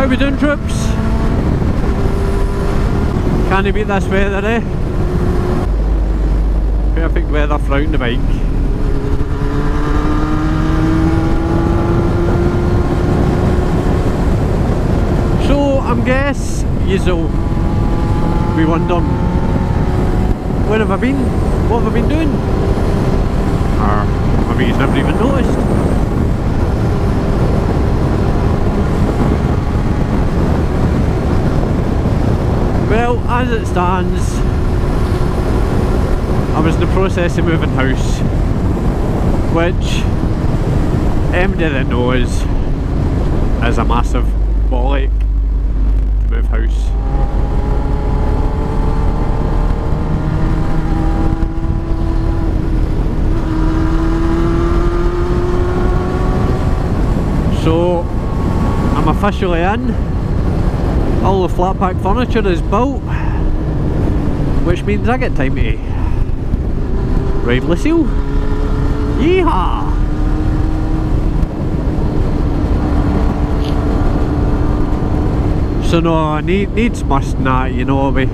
How we doing, troops? Can you beat this weather, eh? Perfect weather for out on the bike. So, I'm guess you'll be wondering, where have I been? What have I been doing? Or maybe you've never even noticed. Well, as it stands, I was in the process of moving house, which anybody that knows is a massive bollock to move house. So I'm officially in. All the flat pack furniture is built, which means I get time to ride Lucille. Yeehaw! So no, needs must not, you know, we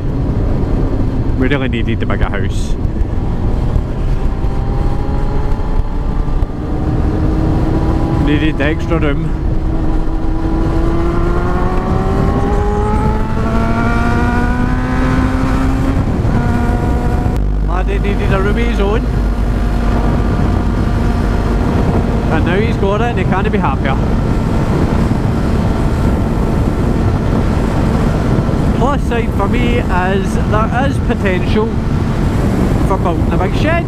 really needed the bigger house. Needed the extra room. Laddie needed a room of his own. And now he's got it and he can't be happier. Plus side for me is there is potential for building a big shed.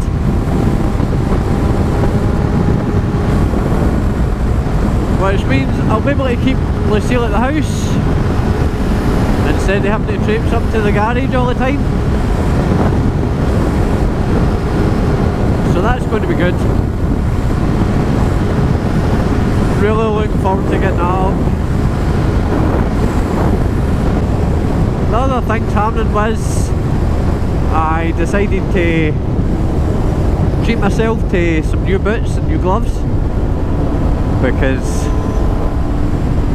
Which means I'll be able to keep Lucille at the house instead of having to traipse up to the garage all the time. So that's going to be good. Really looking forward to getting that up. The other things happening was I decided to treat myself to some new boots and new gloves, because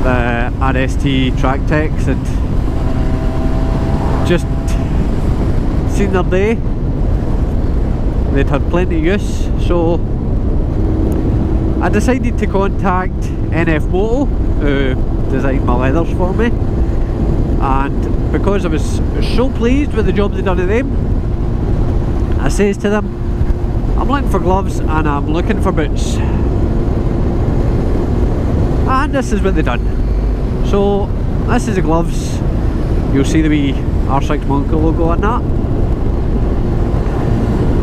the RST track techs had just seen their day. They'd had plenty of use, so I decided to contact NFMoto, who designed my leathers for me, and because I was so pleased with the job they'd done to them, I says to them, I'm looking for gloves and I'm looking for boots. And this is what they've done. So this is the gloves. You'll see the wee R6 logo on that.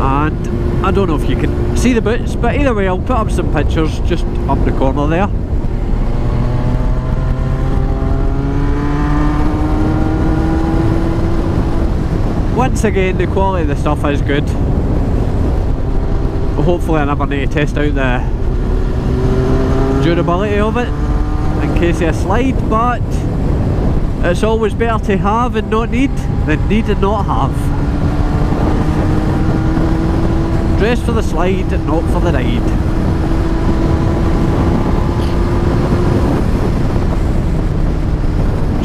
And I don't know if you can see the boots, but either way I'll put up some pictures just up the corner there. Once again, the quality of the stuff is good. Hopefully I never need to test out the durability of it in case of a slide, but it's always better to have and not need than need and not have. Dress for the slide, not for the ride.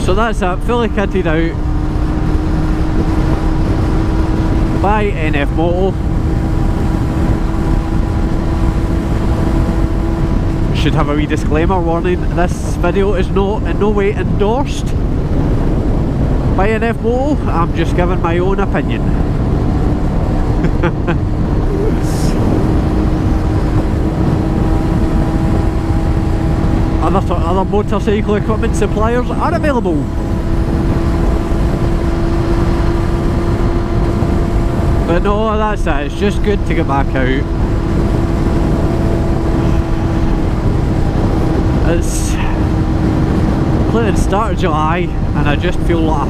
So that's it, fully kitted out by NFMoto. Should have a wee disclaimer warning, this video is not in no way endorsed by NFMoto, I'm just giving my own opinion. Other motorcycle equipment suppliers are available. But no, that's it, it's just good to get back out. It's the start of July and I just feel like I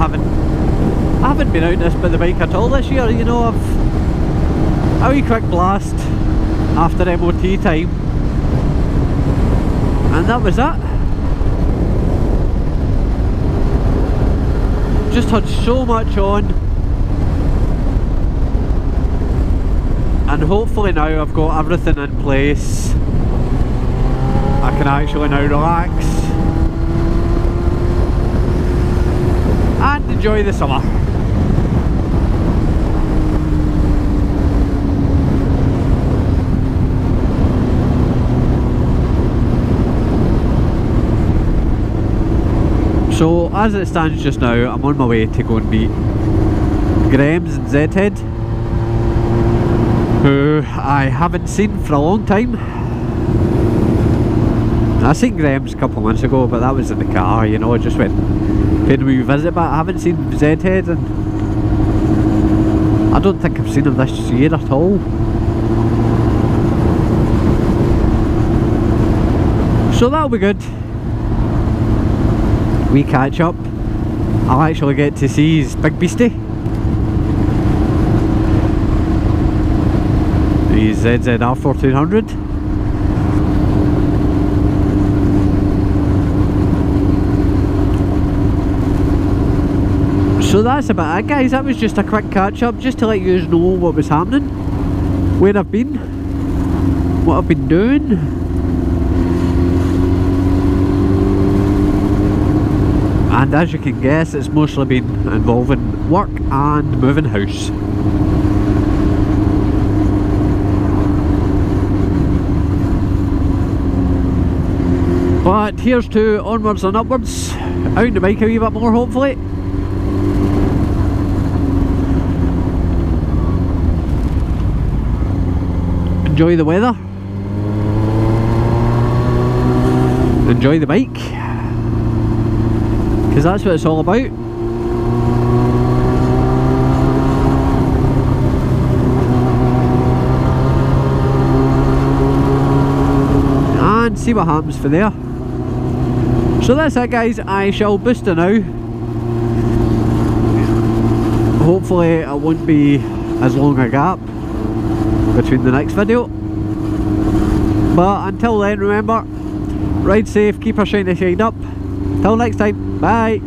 haven't been out this by the bike at all this year. You know, I've a wee quick blast after MOT time and that was it. Just had so much on, and hopefully now I've got everything in place. I can actually now relax and enjoy the summer. So as it stands just now, I'm on my way to go and meet Graham's and Zedhead, who I haven't seen for a long time. I seen Graham's a couple of months ago, but that was in the car, you know, I just went paid a wee visit, but I haven't seen Zedhead, and I don't think I've seen him this year at all. So that'll be good. We catch up. I'll actually get to see his big beastie. The ZZR 1400. So that's about it, guys. That was just a quick catch up, just to let you know what was happening, where I've been, what I've been doing. And as you can guess, it's mostly been involving work and moving house. But here's to onwards and upwards, out on the bike a wee bit more hopefully. Enjoy the weather. Enjoy the bike. Because that's what it's all about. And see what happens for there. So that's it, guys. I shall boost it now. Hopefully it won't be as long a gap between the next video. But until then, remember, ride safe, keep our shiny side up. Till next time, bye.